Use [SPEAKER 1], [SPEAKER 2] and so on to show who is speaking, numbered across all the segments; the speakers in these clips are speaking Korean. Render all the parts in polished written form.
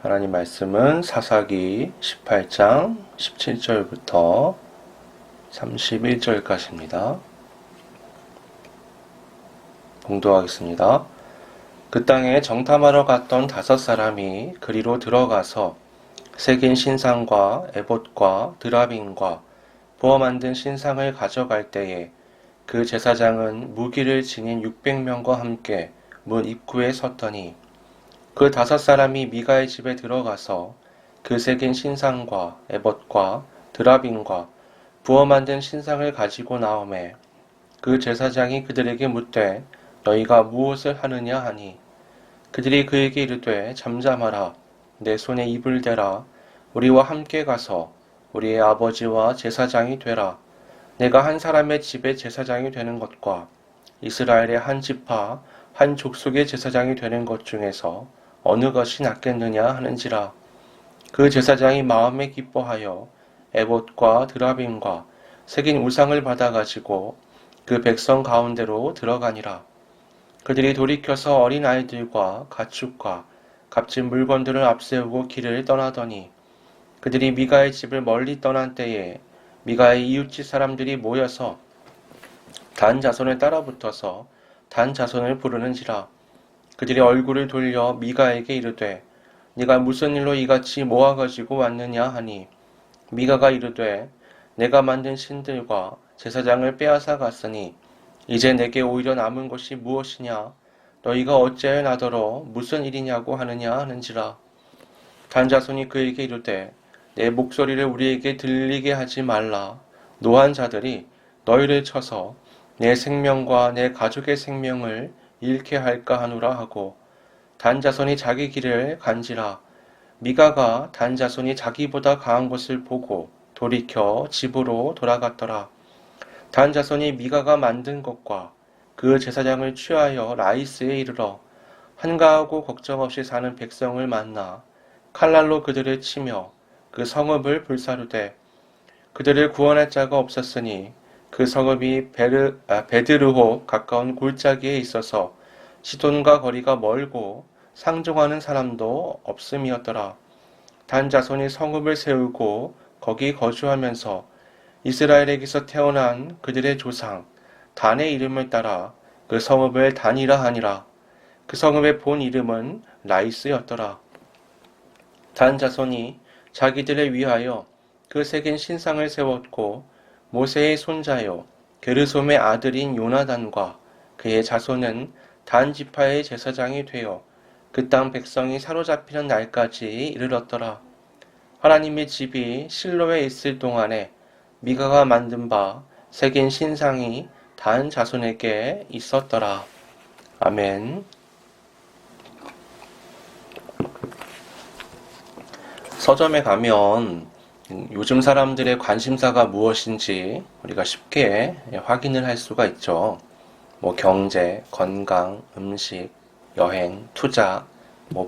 [SPEAKER 1] 하나님 말씀은 사사기 18장 17절부터 31절까지입니다. 봉독하겠습니다. 그 땅에 정탐하러 갔던 5사람이 그리로 들어가서 새긴 신상과 에봇과 드라빔과 부어 만든 신상을 가져갈 때에 그 제사장은 무기를 지닌 600명과 함께 문 입구에 섰더니 그 5사람이 미가의 집에 들어가서 그 새긴 신상과 에봇과 드라빔과 부어 만든 신상을 가지고 나오매 그 제사장이 그들에게 묻되 너희가 무엇을 하느냐 하니 그들이 그에게 이르되 잠잠하라 내 손에 입을 대라 우리와 함께 가서 우리의 아버지와 제사장이 되라 내가 한 사람의 집에 제사장이 되는 것과 이스라엘의 한 지파 한 족속의 제사장이 되는 것 중에서 어느 것이 낫겠느냐 하는지라. 그 제사장이 마음에 기뻐하여 에봇과 드라빔과 새긴 우상을 받아가지고 그 백성 가운데로 들어가니라. 그들이 돌이켜서 어린 아이들과 가축과 값진 물건들을 앞세우고 길을 떠나더니 그들이 미가의 집을 멀리 떠난 때에 미가의 이웃집 사람들이 모여서 단 자손을 따라붙어서 단 자손을 부르는지라. 그들이 얼굴을 돌려 미가에게 이르되 네가 무슨 일로 이같이 모아가지고 왔느냐 하니 미가가 이르되 내가 만든 신들과 제사장을 빼앗아 갔으니 이제 내게 오히려 남은 것이 무엇이냐 너희가 어찌하여 나더러 무슨 일이냐고 하느냐 하는지라. 단 자손이 그에게 이르되 내 목소리를 우리에게 들리게 하지 말라. 노한 자들이 너희를 쳐서 내 생명과 내 가족의 생명을 잃게 할까 하노라 하고 단 자손이 자기 길을 간지라. 미가가 단 자손이 자기보다 강한 것을 보고 돌이켜 집으로 돌아갔더라. 단 자손이 미가가 만든 것과 그 제사장을 취하여 라이스에 이르러 한가하고 걱정 없이 사는 백성을 만나 칼날로 그들을 치며 그 성읍을 불사르되 그들을 구원할 자가 없었으니 그 성읍이 베드르홉 가까운 골짜기에 있어서 시돈과 거리가 멀고 상종하는 사람도 없음이었더라. 단 자손이 성읍을 세우고 거기 거주하면서 이스라엘에게서 태어난 그들의 조상 단의 이름을 따라 그 성읍을 단이라 하니라. 그 성읍의 본 이름은 라이스였더라. 단 자손이 자기들을 위하여 그 새긴 신상을 세웠고 모세의 손자요 게르솜의 아들인 요나단과 그의 자손은 단 지파의 제사장이 되어 그 땅 백성이 사로잡히는 날까지 이르렀더라. 하나님의 집이 실로에 있을 동안에 미가가 만든 바 새긴 신상이 단 자손에게 있었더라. 아멘. 서점에 가면 요즘 사람들의 관심사가 무엇인지 우리가 쉽게 확인을 할 수가 있죠. 경제, 건강, 음식, 여행, 투자,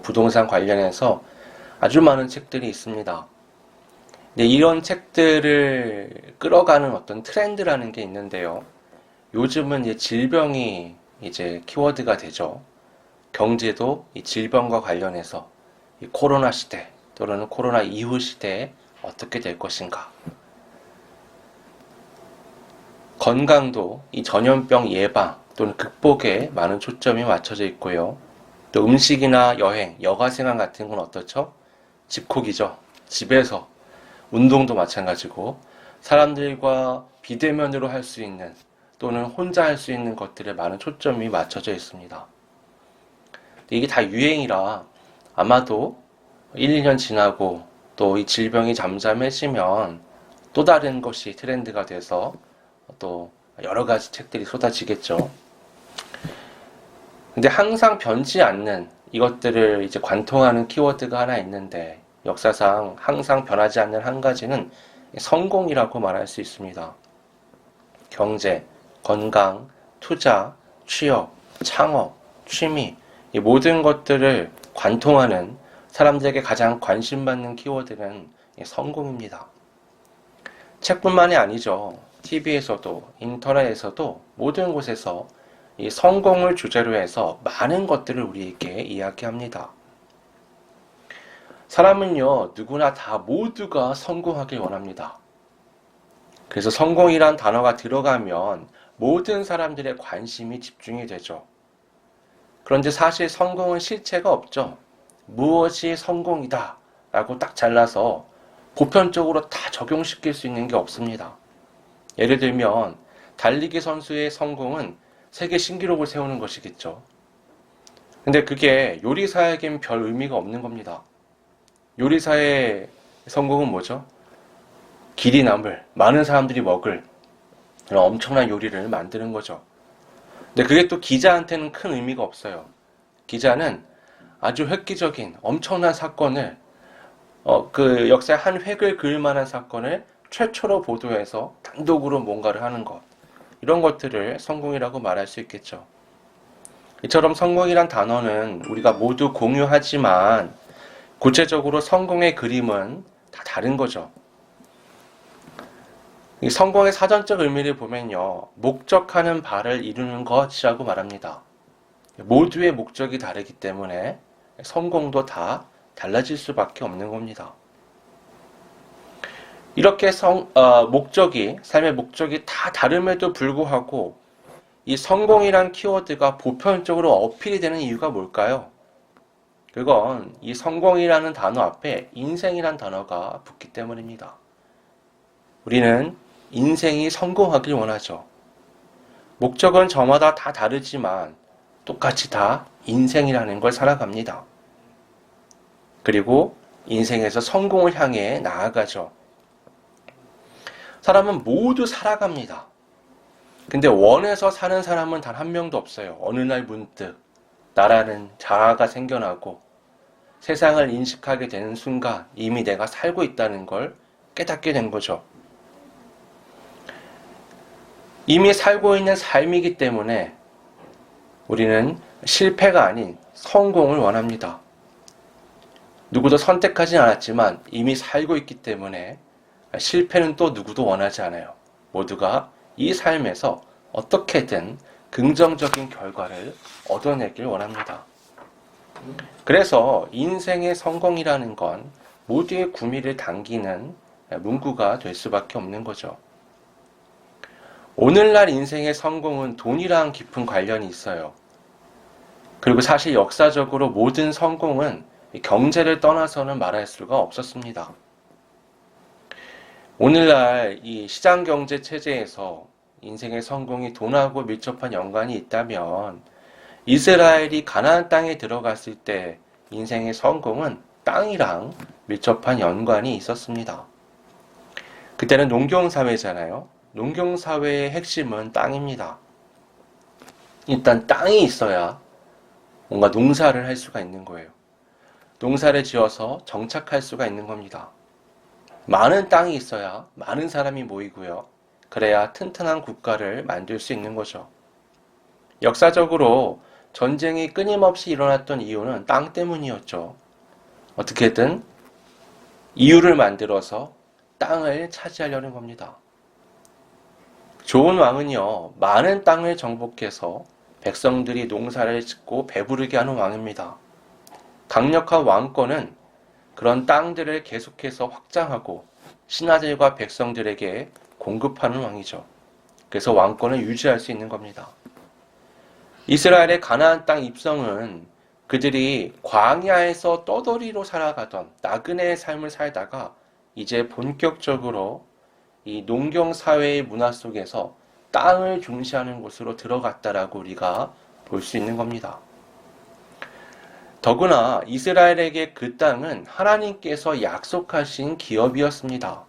[SPEAKER 1] 부동산 관련해서 아주 많은 책들이 있습니다. 근데 이런 책들을 끌어가는 어떤 트렌드라는 게 있는데요. 요즘은 이제 질병이 이제 키워드가 되죠. 경제도 이 질병과 관련해서 이 코로나 시대 또는 코로나 이후 시대에 어떻게 될 것인가. 건강도 이 전염병 예방 또는 극복에 많은 초점이 맞춰져 있고요. 또 음식이나 여행, 여가생활 같은 건 어떻죠? 집콕이죠. 집에서 운동도 마찬가지고 사람들과 비대면으로 할 수 있는 또는 혼자 할 수 있는 것들에 많은 초점이 맞춰져 있습니다. 이게 다 유행이라 아마도 1, 2년 지나고 또 이 질병이 잠잠해지면 또 다른 것이 트렌드가 돼서 또 여러 가지 책들이 쏟아지겠죠. 근데 항상 변치 않는 이것들을 이제 관통하는 키워드가 하나 있는데 역사상 항상 변하지 않는 한 가지는 성공이라고 말할 수 있습니다. 경제, 건강, 투자, 취업, 창업, 취미 이 모든 것들을 관통하는 사람들에게 가장 관심받는 키워드는 성공입니다. 책뿐만이 아니죠. TV에서도 인터넷에서도 모든 곳에서 이 성공을 주제로 해서 많은 것들을 우리에게 이야기합니다. 사람은요, 누구나 다 모두가 성공하길 원합니다. 그래서 성공이란 단어가 들어가면 모든 사람들의 관심이 집중이 되죠. 그런데 사실 성공은 실체가 없죠. 무엇이 성공이다 라고 딱 잘라서 보편적으로 다 적용시킬 수 있는 게 없습니다. 예를 들면 달리기 선수의 성공은 세계 신기록을 세우는 것이겠죠. 근데 그게 요리사에겐 별 의미가 없는 겁니다. 요리사의 성공은 뭐죠? 길이 남을, 많은 사람들이 먹을 그런 엄청난 요리를 만드는 거죠. 근데 그게 또 기자한테는 큰 의미가 없어요. 기자는 아주 획기적인 엄청난 사건을 그 역사의 한 획을 그을 만한 사건을 최초로 보도해서 단독으로 뭔가를 하는 것, 이런 것들을 성공이라고 말할 수 있겠죠. 이처럼 성공이란 단어는 우리가 모두 공유하지만 구체적으로 성공의 그림은 다 다른 거죠. 이 성공의 사전적 의미를 보면요, 목적하는 바를 이루는 것이라고 말합니다. 모두의 목적이 다르기 때문에 성공도 다 달라질 수밖에 없는 겁니다. 이렇게 삶의 목적이 다 다름에도 불구하고 이 성공이란 키워드가 보편적으로 어필이 되는 이유가 뭘까요? 그건 이 성공이라는 단어 앞에 인생이란 단어가 붙기 때문입니다. 우리는 인생이 성공하길 원하죠. 목적은 저마다 다 다르지만 똑같이 다 인생이라는 걸 살아갑니다. 그리고 인생에서 성공을 향해 나아가죠. 사람은 모두 살아갑니다. 근데 원해서 사는 사람은 단 한 명도 없어요. 어느 날 문득 나라는 자아가 생겨나고 세상을 인식하게 되는 순간 이미 내가 살고 있다는 걸 깨닫게 된 거죠. 이미 살고 있는 삶이기 때문에 우리는 실패가 아닌 성공을 원합니다. 누구도 선택하진 않았지만 이미 살고 있기 때문에 실패는 또 누구도 원하지 않아요. 모두가 이 삶에서 어떻게든 긍정적인 결과를 얻어내길 원합니다. 그래서 인생의 성공이라는 건 모두의 구미를 당기는 문구가 될 수밖에 없는 거죠. 오늘날 인생의 성공은 돈이랑 깊은 관련이 있어요. 그리고 사실 역사적으로 모든 성공은 경제를 떠나서는 말할 수가 없었습니다. 오늘날 이 시장 경제 체제에서 인생의 성공이 돈하고 밀접한 연관이 있다면 이스라엘이 가나안 땅에 들어갔을 때 인생의 성공은 땅이랑 밀접한 연관이 있었습니다. 그때는 농경사회잖아요. 농경사회의 핵심은 땅입니다. 일단 땅이 있어야 뭔가 농사를 할 수가 있는 거예요. 농사를 지어서 정착할 수가 있는 겁니다. 많은 땅이 있어야 많은 사람이 모이고요. 그래야 튼튼한 국가를 만들 수 있는 거죠. 역사적으로 전쟁이 끊임없이 일어났던 이유는 땅 때문이었죠. 어떻게든 이유를 만들어서 땅을 차지하려는 겁니다. 좋은 왕은요, 많은 땅을 정복해서 백성들이 농사를 짓고 배부르게 하는 왕입니다. 강력한 왕권은 그런 땅들을 계속해서 확장하고 신하들과 백성들에게 공급하는 왕이죠. 그래서 왕권을 유지할 수 있는 겁니다. 이스라엘의 가나안 땅 입성은 그들이 광야에서 떠돌이로 살아가던 나그네의 삶을 살다가 이제 본격적으로 이 농경사회의 문화 속에서 땅을 중시하는 곳으로 들어갔다라고 우리가 볼 수 있는 겁니다. 더구나 이스라엘에게 그 땅은 하나님께서 약속하신 기업이었습니다.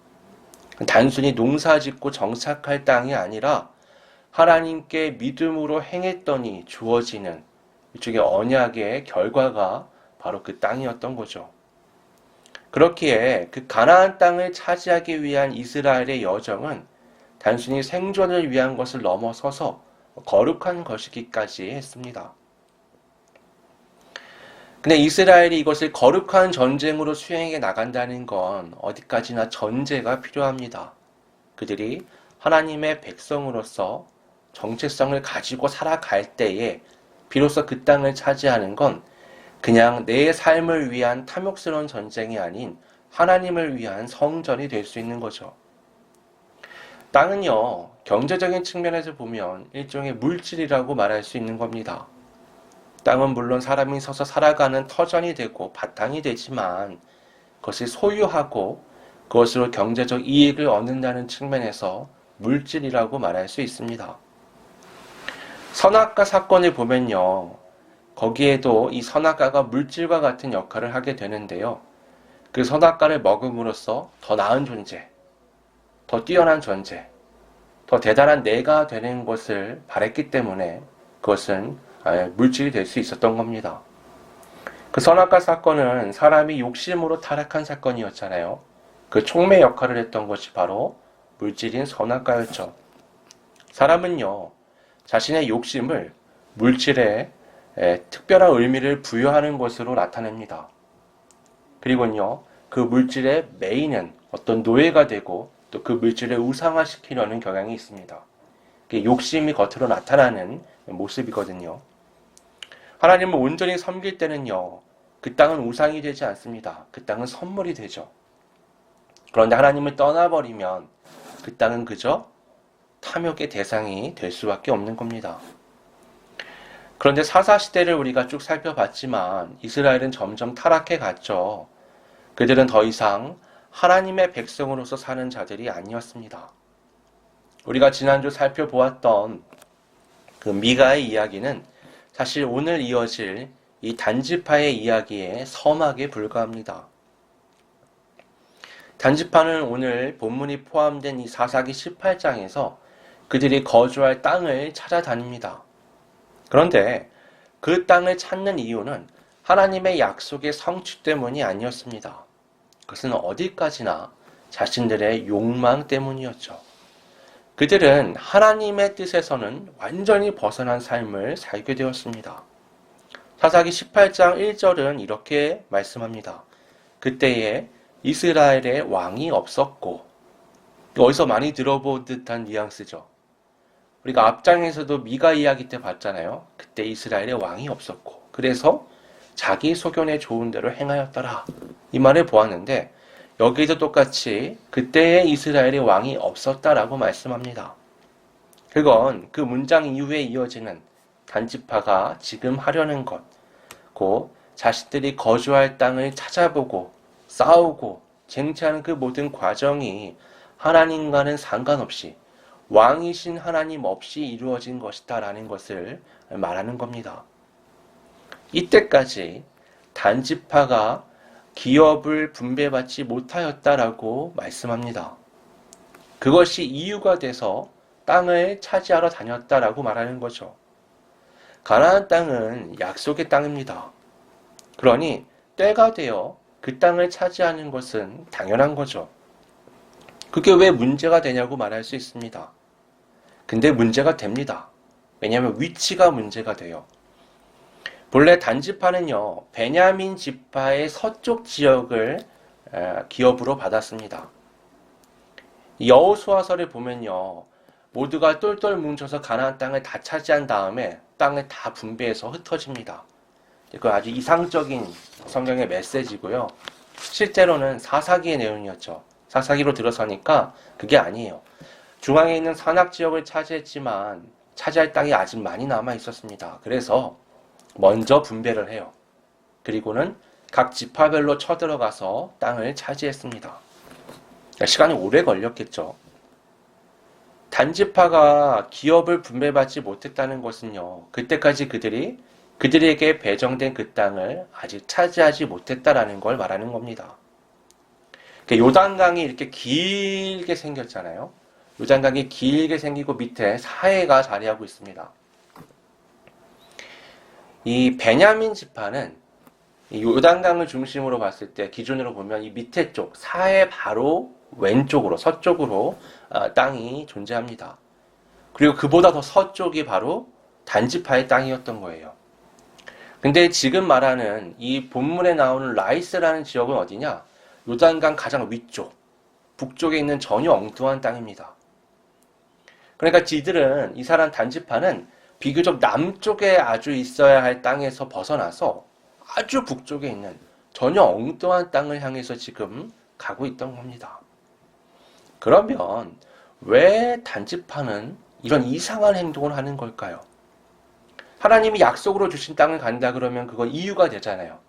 [SPEAKER 1] 단순히 농사 짓고 정착할 땅이 아니라 하나님께 믿음으로 행했더니 주어지는 일종의 언약의 결과가 바로 그 땅이었던 거죠. 그렇기에 그 가나안 땅을 차지하기 위한 이스라엘의 여정은 단순히 생존을 위한 것을 넘어서서 거룩한 것이기까지 했습니다. 근데 이스라엘이 이것을 거룩한 전쟁으로 수행해 나간다는 건 어디까지나 전제가 필요합니다. 그들이 하나님의 백성으로서 정체성을 가지고 살아갈 때에 비로소 그 땅을 차지하는 건 그냥 내 삶을 위한 탐욕스러운 전쟁이 아닌 하나님을 위한 성전이 될 수 있는 거죠. 땅은요, 경제적인 측면에서 보면 일종의 물질이라고 말할 수 있는 겁니다. 땅은 물론 사람이 서서 살아가는 터전이 되고 바탕이 되지만 그것을 소유하고 그것으로 경제적 이익을 얻는다는 측면에서 물질이라고 말할 수 있습니다. 선악과 사건을 보면요, 거기에도 이 선악과가 물질과 같은 역할을 하게 되는데요. 그 선악과를 먹음으로써 더 나은 존재, 더 뛰어난 존재, 더 대단한 내가 되는 것을 바랬기 때문에 그것은 물질이 될 수 있었던 겁니다. 그 선악과 사건은 사람이 욕심으로 타락한 사건이었잖아요. 그 촉매 역할을 했던 것이 바로 물질인 선악과였죠. 사람은요, 자신의 욕심을 물질에 특별한 의미를 부여하는 것으로 나타냅니다. 그리고요, 그 물질의 메인은 어떤 노예가 되고 또 그 물질을 우상화시키려는 경향이 있습니다. 욕심이 겉으로 나타나는 모습이거든요. 하나님을 온전히 섬길 때는요, 그 땅은 우상이 되지 않습니다. 그 땅은 선물이 되죠. 그런데 하나님을 떠나버리면 그 땅은 그저 탐욕의 대상이 될 수밖에 없는 겁니다. 그런데 사사시대를 우리가 쭉 살펴봤지만 이스라엘은 점점 타락해 갔죠. 그들은 더 이상 하나님의 백성으로서 사는 자들이 아니었습니다. 우리가 지난주 살펴보았던 그 미가의 이야기는 사실 오늘 이어질 이 단지파의 이야기에 서막에 불과합니다. 단지파는 오늘 본문이 포함된 이 사사기 18장에서 그들이 거주할 땅을 찾아다닙니다. 그런데 그 땅을 찾는 이유는 하나님의 약속의 성취 때문이 아니었습니다. 그것은 어디까지나 자신들의 욕망 때문이었죠. 그들은 하나님의 뜻에서는 완전히 벗어난 삶을 살게 되었습니다. 사사기 18장 1절은 이렇게 말씀합니다. 그때에 이스라엘의 왕이 없었고, 어디서 많이 들어본 듯한 뉘앙스죠. 우리가 앞장에서도 미가 이야기 때 봤잖아요. 그때 이스라엘의 왕이 없었고, 그래서 자기 소견에 좋은 대로 행하였더라. 이 말을 보았는데 여기도 똑같이 그때에 이스라엘의 왕이 없었다라고 말씀합니다. 그건 그 문장 이후에 이어지는 단지파가 지금 하려는 것, 곧 자신들이 거주할 땅을 찾아보고 싸우고 쟁취하는 그 모든 과정이 하나님과는 상관없이 왕이신 하나님 없이 이루어진 것이다라는 것을 말하는 겁니다. 이때까지 단지파가 기업을 분배받지 못하였다라고 말씀합니다. 그것이 이유가 돼서 땅을 차지하러 다녔다라고 말하는 거죠. 가나안 땅은 약속의 땅입니다. 그러니 때가 되어 그 땅을 차지하는 것은 당연한 거죠. 그게 왜 문제가 되냐고 말할 수 있습니다. 근데 문제가 됩니다. 왜냐하면 위치가 문제가 돼요. 본래 단지파는요, 베냐민 지파의 서쪽 지역을 기업으로 받았습니다. 여호수아서를 보면요, 모두가 똘똘 뭉쳐서 가나안 땅을 다 차지한 다음에 땅을 다 분배해서 흩어집니다. 이거 아주 이상적인 성경의 메시지고요. 실제로는 사사기의 내용이었죠. 사사기로 들어서니까 그게 아니에요. 중앙에 있는 산악 지역을 차지했지만 차지할 땅이 아직 많이 남아 있었습니다. 그래서 먼저 분배를 해요. 그리고는 각 지파별로 쳐들어가서 땅을 차지했습니다. 시간이 오래 걸렸겠죠. 단지파가 기업을 분배받지 못했다는 것은요, 그때까지 그들에게 배정된 그 땅을 아직 차지하지 못했다라는 걸 말하는 겁니다. 요단강이 이렇게 길게 생겼잖아요. 요단강이 길게 생기고 밑에 사해가 자리하고 있습니다. 이 베냐민 지파는 이 요단강을 중심으로 봤을 때 기준으로 보면 이 밑에 쪽 사해 바로 왼쪽으로 서쪽으로 땅이 존재합니다. 그리고 그보다 더 서쪽이 바로 단지파의 땅이었던 거예요. 근데 지금 말하는 이 본문에 나오는 라이스라는 지역은 어디냐? 요단강 가장 위쪽, 북쪽에 있는 전혀 엉뚱한 땅입니다. 그러니까 이 사람 단지파는 비교적 남쪽에 아주 있어야 할 땅에서 벗어나서 아주 북쪽에 있는 전혀 엉뚱한 땅을 향해서 지금 가고 있던 겁니다. 그러면 왜 단지파는 이런 이상한 행동을 하는 걸까요? 하나님이 약속으로 주신 땅을 간다 그러면 그건 이유가 되잖아요.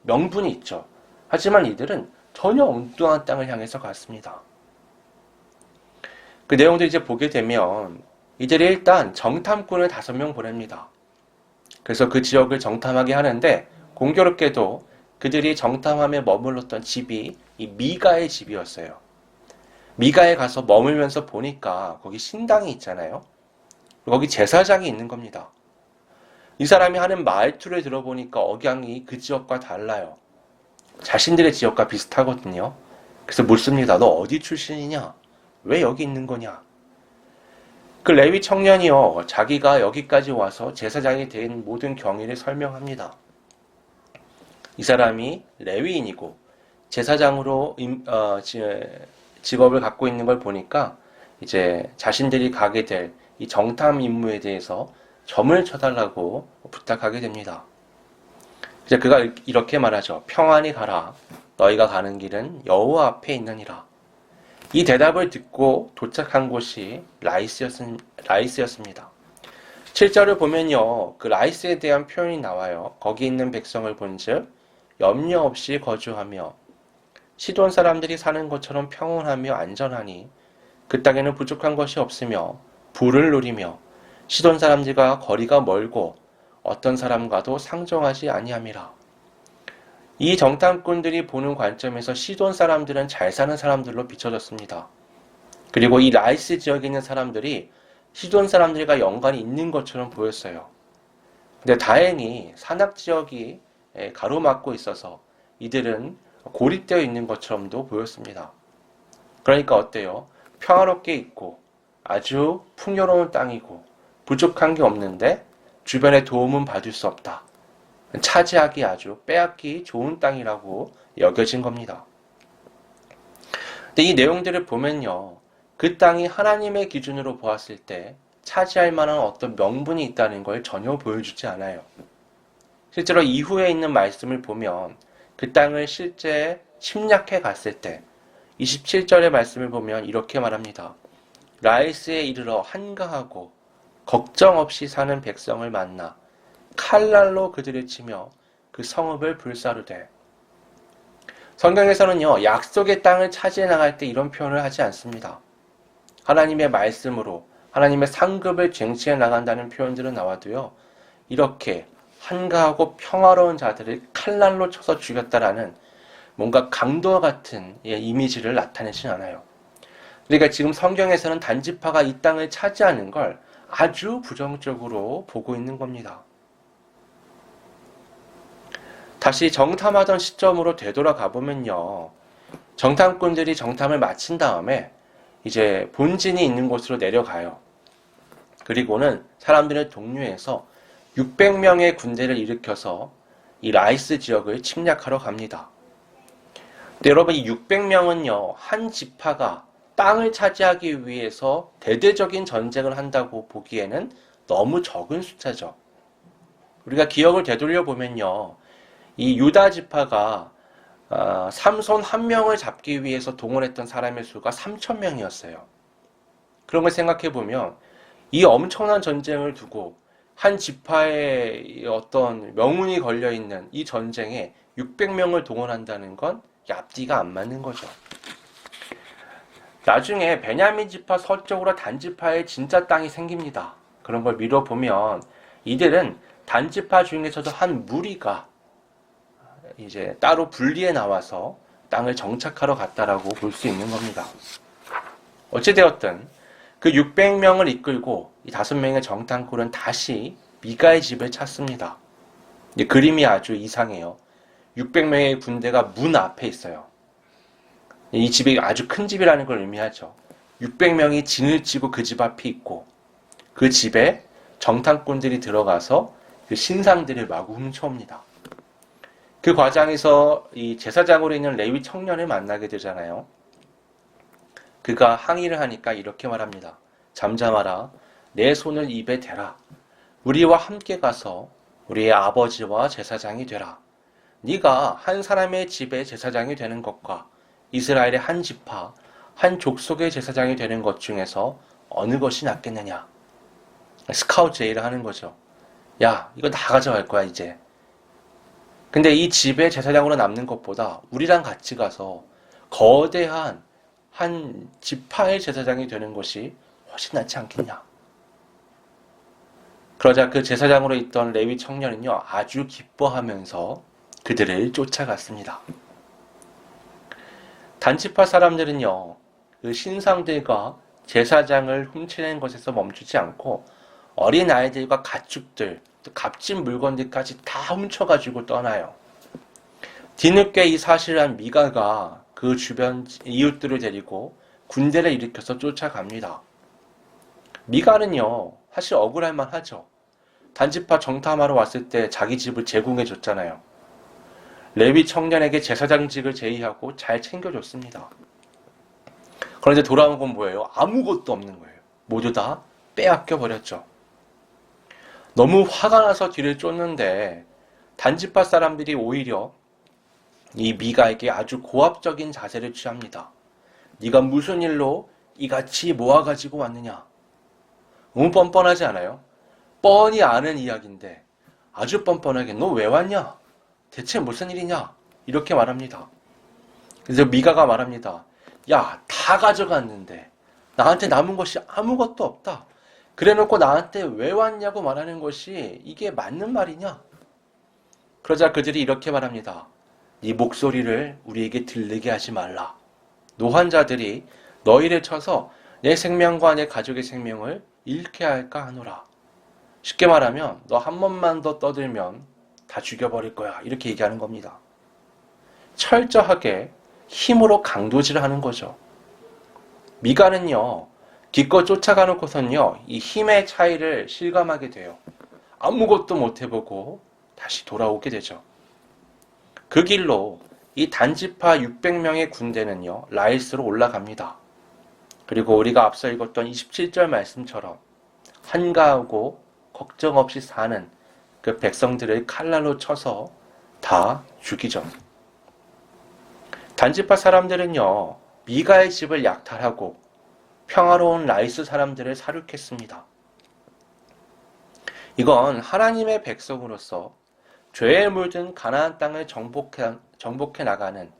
[SPEAKER 1] 명분이 있죠. 하지만 이들은 전혀 엉뚱한 땅을 향해서 갔습니다. 그 내용도 이제 보게 되면 이들이 일단 정탐꾼을 5명 보냅니다. 그래서 그 지역을 정탐하게 하는데 공교롭게도 그들이 정탐함에 머물렀던 집이 이 미가의 집이었어요. 미가에 가서 머물면서 보니까 거기 신당이 있잖아요. 거기 제사장이 있는 겁니다. 이 사람이 하는 말투를 들어보니까 억양이 그 지역과 달라요. 자신들의 지역과 비슷하거든요. 그래서 묻습니다. 너 어디 출신이냐? 왜 여기 있는 거냐? 그 레위 청년이요, 자기가 여기까지 와서 제사장이 된 모든 경위를 설명합니다. 이 사람이 레위인이고 제사장으로 직업을 갖고 있는 걸 보니까 이제 자신들이 가게 될 이 정탐 임무에 대해서 점을 쳐달라고 부탁하게 됩니다. 이제 그가 이렇게 말하죠. 평안히 가라. 너희가 가는 길은 여호와 앞에 있느니라. 이 대답을 듣고 도착한 곳이 라이스였습니다. 7절을 보면요. 그 라이스에 대한 표현이 나와요. 거기 있는 백성을 본즉 염려 없이 거주하며 시돈 사람들이 사는 것처럼 평온하며 안전하니 그 땅에는 부족한 것이 없으며 부를 누리며 시돈 사람들과 거리가 멀고 어떤 사람과도 상종하지 아니함이라. 이 정탐꾼들이 보는 관점에서 시돈 사람들은 잘 사는 사람들로 비춰졌습니다. 그리고 이 라이스 지역에 있는 사람들이 시돈 사람들과 연관이 있는 것처럼 보였어요. 근데 다행히 산악 지역이 가로막고 있어서 이들은 고립되어 있는 것처럼도 보였습니다. 그러니까 어때요? 평화롭게 있고 아주 풍요로운 땅이고 부족한 게 없는데 주변의 도움은 받을 수 없다. 차지하기 아주 빼앗기 좋은 땅이라고 여겨진 겁니다. 근데 이 내용들을 보면요. 그 땅이 하나님의 기준으로 보았을 때 차지할 만한 어떤 명분이 있다는 걸 전혀 보여주지 않아요. 실제로 이후에 있는 말씀을 보면 그 땅을 실제 침략해 갔을 때 27절의 말씀을 보면 이렇게 말합니다. 라이스에 이르러 한가하고 걱정 없이 사는 백성을 만나 칼날로 그들을 치며 그 성읍을 불사르되. 성경에서는요, 약속의 땅을 차지해 나갈 때 이런 표현을 하지 않습니다. 하나님의 말씀으로 하나님의 상급을 쟁취해 나간다는 표현들은 나와도요, 이렇게 한가하고 평화로운 자들을 칼날로 쳐서 죽였다라는 뭔가 강도와 같은 이미지를 나타내진 않아요. 그러니까 지금 성경에서는 단지파가 이 땅을 차지하는 걸 아주 부정적으로 보고 있는 겁니다. 다시 정탐하던 시점으로 되돌아가 보면요. 정탐꾼들이 정탐을 마친 다음에 이제 본진이 있는 곳으로 내려가요. 그리고는 사람들을 독려해서 600명의 군대를 일으켜서 이 라이스 지역을 침략하러 갑니다. 근데 여러분 이 600명은요. 한 지파가 땅을 차지하기 위해서 대대적인 전쟁을 한다고 보기에는 너무 적은 숫자죠. 우리가 기억을 되돌려 보면요. 이 유다 지파가 삼손 한 명을 잡기 위해서 동원했던 사람의 수가 3,000명이었어요. 그런 걸 생각해 보면 이 엄청난 전쟁을 두고 한 지파의 어떤 명운이 걸려 있는 이 전쟁에 600명을 동원한다는 건 앞뒤가 안 맞는 거죠. 나중에 베냐민 지파 서쪽으로 단지파의 진짜 땅이 생깁니다. 그런 걸 미뤄보면 이들은 단지파 중에서도 한 무리가 이제 따로 분리해 나와서 땅을 정착하러 갔다라고 볼 수 있는 겁니다. 어찌되었든 그 600명을 이끌고 이 5명의 정탐꾼은 다시 미가의 집을 찾습니다. 이 그림이 아주 이상해요. 600명의 군대가 문 앞에 있어요. 이 집이 아주 큰 집이라는 걸 의미하죠. 600명이 진을 치고 그 집 앞에 있고 그 집에 정탐꾼들이 들어가서 그 신상들을 마구 훔쳐옵니다. 그 과정에서 이 제사장으로 있는 레위 청년을 만나게 되잖아요. 그가 항의를 하니까 이렇게 말합니다. 잠잠하라. 내 손을 입에 대라. 우리와 함께 가서 우리의 아버지와 제사장이 되라. 네가 한 사람의 집의 제사장이 되는 것과 이스라엘의 한 지파, 한 족속의 제사장이 되는 것 중에서 어느 것이 낫겠느냐? 스카우트 제의를 하는 거죠. 야, 이거 다 가져갈 거야, 이제. 근데 이 집의 제사장으로 남는 것보다 우리랑 같이 가서 거대한 한 지파의 제사장이 되는 것이 훨씬 낫지 않겠냐? 그러자 그 제사장으로 있던 레위 청년은요, 아주 기뻐하면서 그들을 쫓아갔습니다. 단지파 사람들은요, 그 신상들과 제사장을 훔치는 것에서 멈추지 않고 어린 아이들과 가축들, 또 값진 물건들까지 다 훔쳐가지고 떠나요. 뒤늦게 이 사실을 한 미가가 그 주변 이웃들을 데리고 군대를 일으켜서 쫓아갑니다. 미가는요, 사실 억울할 만하죠. 단지파 정탐하러 왔을 때 자기 집을 제공해 줬잖아요. 레위 청년에게 제사장직을 제의하고 잘 챙겨줬습니다. 그런데 돌아온 건 뭐예요? 아무것도 없는 거예요. 모두 다 빼앗겨 버렸죠. 너무 화가 나서 뒤를 쫓는데 단지파 사람들이 오히려 이 미가에게 아주 고압적인 자세를 취합니다. 네가 무슨 일로 이같이 모아가지고 왔느냐? 너무 뻔뻔하지 않아요? 뻔히 아는 이야기인데 아주 뻔뻔하게 너 왜 왔냐? 대체 무슨 일이냐? 이렇게 말합니다. 그래서 미가가 말합니다. 야, 다 가져갔는데 나한테 남은 것이 아무것도 없다. 그래놓고 나한테 왜 왔냐고 말하는 것이 이게 맞는 말이냐? 그러자 그들이 이렇게 말합니다. 네 목소리를 우리에게 들리게 하지 말라. 노환자들이 너희를 쳐서 내 생명과 내 가족의 생명을 잃게 할까 하노라. 쉽게 말하면 너 한 번만 더 떠들면 다 죽여버릴 거야. 이렇게 얘기하는 겁니다. 철저하게 힘으로 강도질하는 거죠. 미가는요, 기껏 쫓아가놓고선요, 이 힘의 차이를 실감하게 돼요. 아무것도 못 해보고 다시 돌아오게 되죠. 그 길로 이 단지파 600명의 군대는요, 라이스로 올라갑니다. 그리고 우리가 앞서 읽었던 27절 말씀처럼 한가하고 걱정 없이 사는 그 백성들을 칼날로 쳐서 다 죽이죠. 단지파 사람들은요, 미가의 집을 약탈하고 평화로운 라이스 사람들을 사륙했습니다. 이건 하나님의 백성으로서 죄에 물든 가나안 땅을 정복해 나가는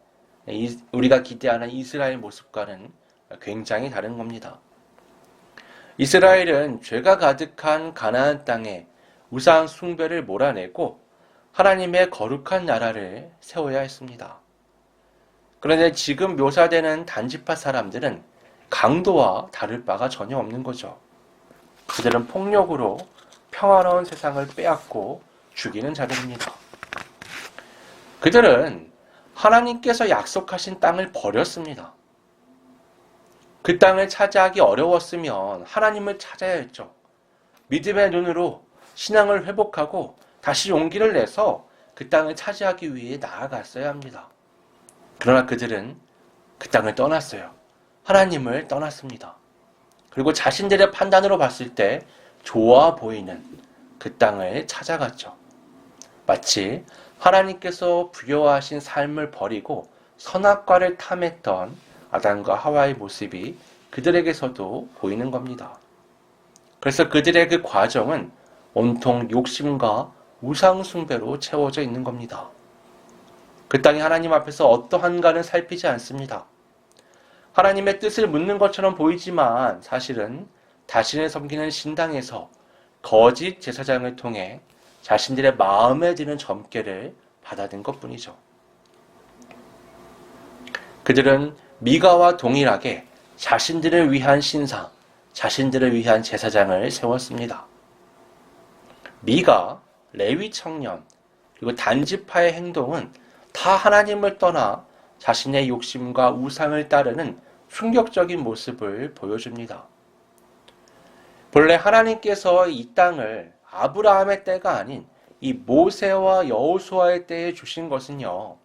[SPEAKER 1] 우리가 기대하는 이스라엘 모습과는 굉장히 다른 겁니다. 이스라엘은 죄가 가득한 가나안 땅에 우상 숭배를 몰아내고 하나님의 거룩한 나라를 세워야 했습니다. 그런데 지금 묘사되는 단지파 사람들은 강도와 다를 바가 전혀 없는 거죠. 그들은 폭력으로 평화로운 세상을 빼앗고 죽이는 자들입니다. 그들은 하나님께서 약속하신 땅을 버렸습니다. 그 땅을 차지하기 어려웠으면 하나님을 찾아야 했죠. 믿음의 눈으로 신앙을 회복하고 다시 용기를 내서 그 땅을 차지하기 위해 나아갔어야 합니다. 그러나 그들은 그 땅을 떠났어요. 하나님을 떠났습니다. 그리고 자신들의 판단으로 봤을 때 좋아 보이는 그 땅을 찾아갔죠. 마치 하나님께서 부여하신 삶을 버리고 선악과를 탐했던 아담과 하와의 모습이 그들에게서도 보이는 겁니다. 그래서 그들의 그 과정은 온통 욕심과 우상숭배로 채워져 있는 겁니다. 그 땅이 하나님 앞에서 어떠한가는 살피지 않습니다. 하나님의 뜻을 묻는 것처럼 보이지만 사실은 자신을 섬기는 신당에서 거짓 제사장을 통해 자신들의 마음에 드는 점괘를 받아든 것뿐이죠. 그들은 미가와 동일하게 자신들을 위한 신상, 자신들을 위한 제사장을 세웠습니다. 미가, 레위 청년, 그리고 단지파의 행동은 다 하나님을 떠나 자신의 욕심과 우상을 따르는 충격적인 모습을 보여줍니다. 본래 하나님께서 이 땅을 아브라함의 때가 아닌 이 모세와 여호수아의 때에 주신 것은요,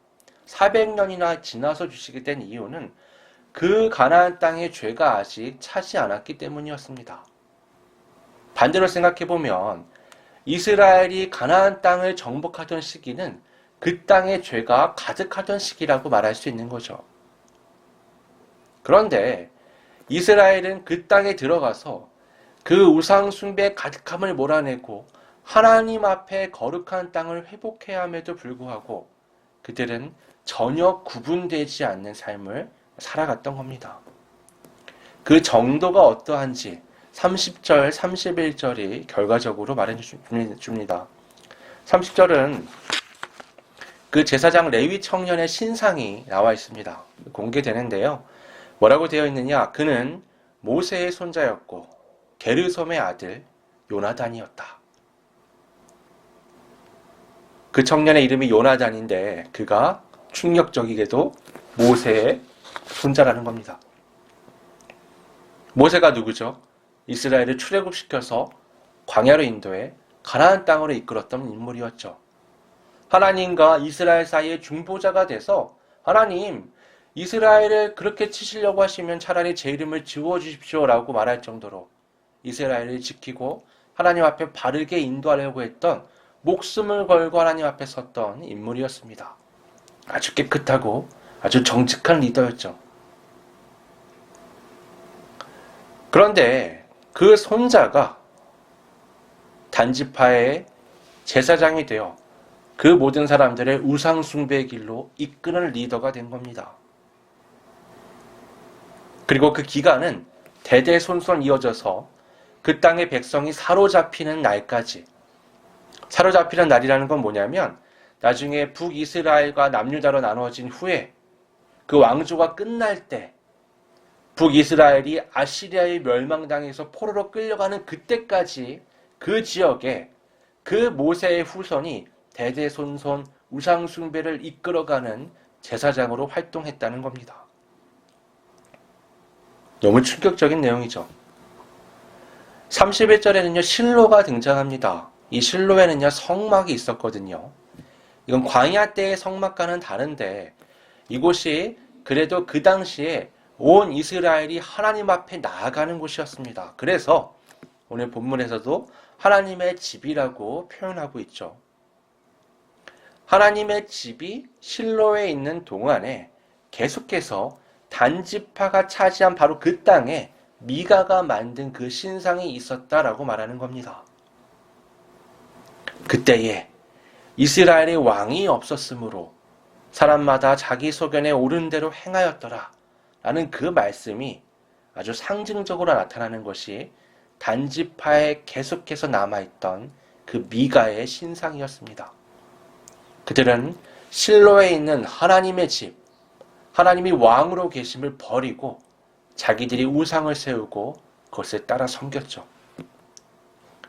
[SPEAKER 1] 400년이나 지나서 주시게 된 이유는 그 가나안 땅의 죄가 아직 차지 않았기 때문이었습니다. 반대로 생각해보면 이스라엘이 가나안 땅을 정복하던 시기는 그 땅에 죄가 가득하던 시기라고 말할 수 있는 거죠. 그런데 이스라엘은 그 땅에 들어가서 그 우상 숭배의 가득함을 몰아내고 하나님 앞에 거룩한 땅을 회복해야 함에도 불구하고 그들은 전혀 구분되지 않는 삶을 살아갔던 겁니다. 그 정도가 어떠한지 30절, 31절이 결과적으로 말해줍니다. 30절은 그 제사장 레위 청년의 신상이 나와 있습니다. 공개되는데요. 뭐라고 되어 있느냐? 그는 모세의 손자였고 게르솜의 아들 요나단이었다. 그 청년의 이름이 요나단인데 그가 충격적이게도 모세의 손자라는 겁니다. 모세가 누구죠? 이스라엘을 출애굽시켜서 광야로 인도해 가나안 땅으로 이끌었던 인물이었죠. 하나님과 이스라엘 사이의 중보자가 돼서 하나님, 이스라엘을 그렇게 치시려고 하시면 차라리 제 이름을 지워주십시오라고 말할 정도로 이스라엘을 지키고 하나님 앞에 바르게 인도하려고 했던 목숨을 걸고 하나님 앞에 섰던 인물이었습니다. 아주 깨끗하고 아주 정직한 리더였죠. 그런데 그 손자가 단지파의 제사장이 되어 그 모든 사람들의 우상 숭배의 길로 이끄는 리더가 된 겁니다. 그리고 그 기간은 대대손손 이어져서 그 땅의 백성이 사로잡히는 날까지, 사로잡히는 날이라는 건 뭐냐면 나중에 북이스라엘과 남유다로 나누어진 후에 그 왕조가 끝날 때 북이스라엘이 아시리아의 멸망당해서 포로로 끌려가는 그때까지 그 지역에 그 모세의 후손이 대대손손 우상숭배를 이끌어가는 제사장으로 활동했다는 겁니다. 너무 충격적인 내용이죠. 31절에는요, 실로가 등장합니다. 이 실로에는요, 성막이 있었거든요. 이건 광야 때의 성막과는 다른데 이곳이 그래도 그 당시에 온 이스라엘이 하나님 앞에 나아가는 곳이었습니다. 그래서 오늘 본문에서도 하나님의 집이라고 표현하고 있죠. 하나님의 집이 실로에 있는 동안에 계속해서 단지파가 차지한 바로 그 땅에 미가가 만든 그 신상이 있었다라고 말하는 겁니다. 그때에 이스라엘의 왕이 없었으므로 사람마다 자기 소견에 옳은 대로 행하였더라 라는 그 말씀이 아주 상징적으로 나타나는 것이 단지파에 계속해서 남아있던 그 미가의 신상이었습니다. 그들은 실로에 있는 하나님의 집, 하나님이 왕으로 계심을 버리고 자기들이 우상을 세우고 그것에 따라 섬겼죠.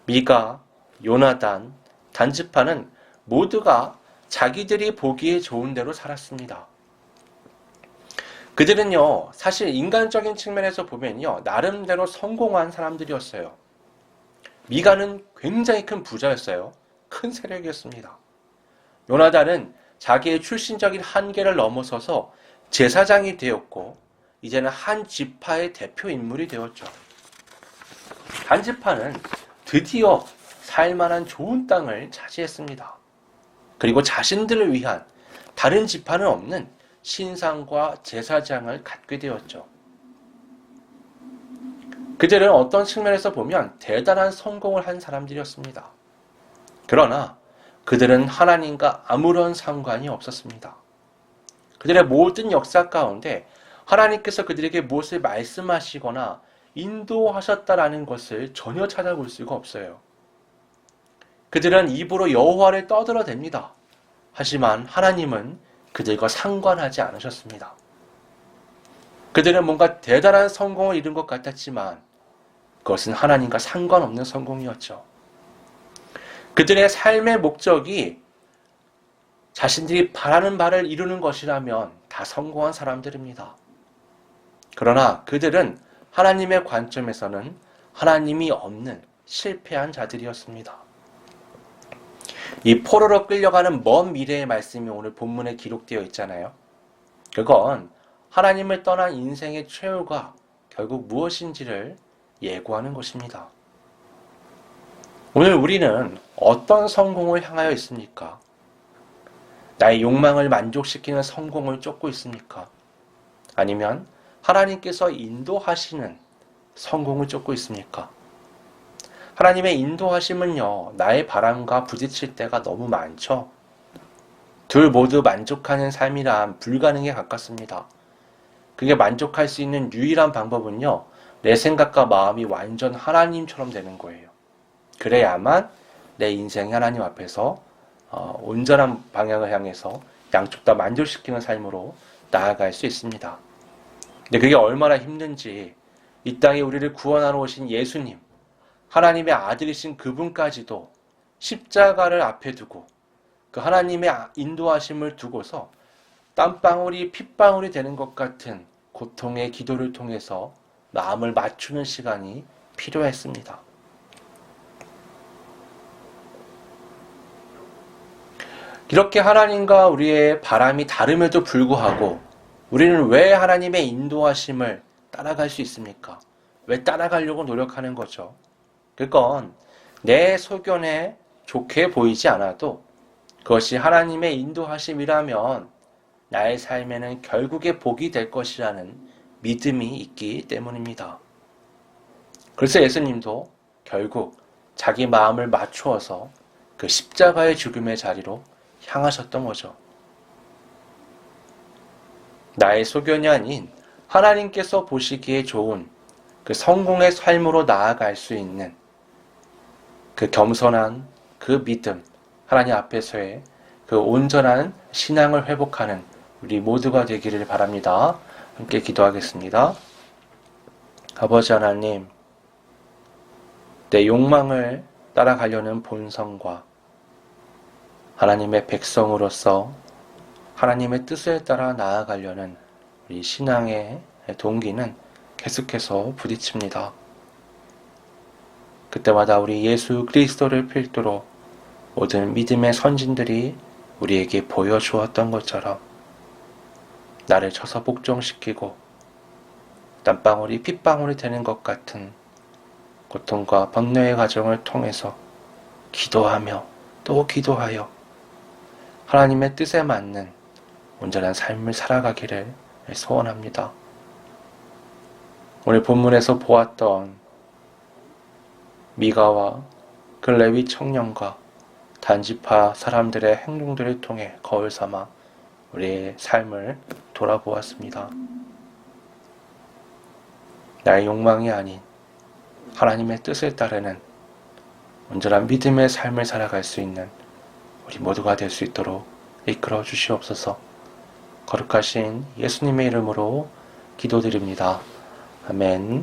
[SPEAKER 1] 미가, 요나단, 단지파는 모두가 자기들이 보기에 좋은 대로 살았습니다. 그들은요, 사실 인간적인 측면에서 보면요, 나름대로 성공한 사람들이었어요. 미가는 굉장히 큰 부자였어요. 큰 세력이었습니다. 요나단은 자기의 출신적인 한계를 넘어서서 제사장이 되었고 이제는 한 지파의 대표 인물이 되었죠. 단지파는 드디어 살만한 좋은 땅을 차지했습니다. 그리고 자신들을 위한 다른 지파는 없는 신상과 제사장을 갖게 되었죠. 그들은 어떤 측면에서 보면 대단한 성공을 한 사람들이었습니다. 그러나 그들은 하나님과 아무런 상관이 없었습니다. 그들의 모든 역사 가운데 하나님께서 그들에게 무엇을 말씀하시거나 인도하셨다라는 것을 전혀 찾아볼 수가 없어요. 그들은 입으로 여호와를 떠들어댑니다. 하지만 하나님은 그들과 상관하지 않으셨습니다. 그들은 뭔가 대단한 성공을 이룬 것 같았지만 그것은 하나님과 상관없는 성공이었죠. 그들의 삶의 목적이 자신들이 바라는 바를 이루는 것이라면 다 성공한 사람들입니다. 그러나 그들은 하나님의 관점에서는 하나님이 없는 실패한 자들이었습니다. 이 포로로 끌려가는 먼 미래의 말씀이 오늘 본문에 기록되어 있잖아요. 그건 하나님을 떠난 인생의 최후가 결국 무엇인지를 예고하는 것입니다. 오늘 우리는 어떤 성공을 향하여 있습니까? 나의 욕망을 만족시키는 성공을 쫓고 있습니까? 아니면 하나님께서 인도하시는 성공을 쫓고 있습니까? 하나님의 인도하심은요, 나의 바람과 부딪힐 때가 너무 많죠. 둘 모두 만족하는 삶이란 불가능에 가깝습니다. 그게 만족할 수 있는 유일한 방법은요, 내 생각과 마음이 완전 하나님처럼 되는 거예요. 그래야만 내 인생이 하나님 앞에서 온전한 방향을 향해서 양쪽 다 만족시키는 삶으로 나아갈 수 있습니다. 근데 그게 얼마나 힘든지 이 땅에 우리를 구원하러 오신 예수님, 하나님의 아들이신 그분까지도 십자가를 앞에 두고 그 하나님의 인도하심을 두고서 땀방울이 핏방울이 되는 것 같은 고통의 기도를 통해서 마음을 맞추는 시간이 필요했습니다. 이렇게 하나님과 우리의 바람이 다름에도 불구하고 우리는 왜 하나님의 인도하심을 따라갈 수 있습니까? 왜 따라가려고 노력하는 거죠? 그건 내 소견에 좋게 보이지 않아도 그것이 하나님의 인도하심이라면 나의 삶에는 결국에 복이 될 것이라는 믿음이 있기 때문입니다. 그래서 예수님도 결국 자기 마음을 맞추어서 그 십자가의 죽음의 자리로 향하셨던 거죠. 나의 소견이 아닌 하나님께서 보시기에 좋은 그 성공의 삶으로 나아갈 수 있는 그 겸손한 그 믿음, 하나님 앞에서의 그 온전한 신앙을 회복하는 우리 모두가 되기를 바랍니다. 함께 기도하겠습니다. 아버지 하나님, 내 욕망을 따라가려는 본성과 하나님의 백성으로서 하나님의 뜻에 따라 나아가려는 우리 신앙의 동기는 계속해서 부딪힙니다. 그때마다 우리 예수 그리스도를 필두로 모든 믿음의 선진들이 우리에게 보여주었던 것처럼 나를 쳐서 복종시키고 땀방울이 핏방울이 되는 것 같은 고통과 번뇌의 과정을 통해서 기도하며 또 기도하여 하나님의 뜻에 맞는 온전한 삶을 살아가기를 소원합니다. 오늘 본문에서 보았던 미가와 그 레위 청년과 단지파 사람들의 행동들을 통해 거울 삼아 우리의 삶을 돌아보았습니다. 나의 욕망이 아닌 하나님의 뜻을 따르는 온전한 믿음의 삶을 살아갈 수 있는 우리 모두가 될 수 있도록 이끌어 주시옵소서. 거룩하신 예수님의 이름으로 기도드립니다. 아멘.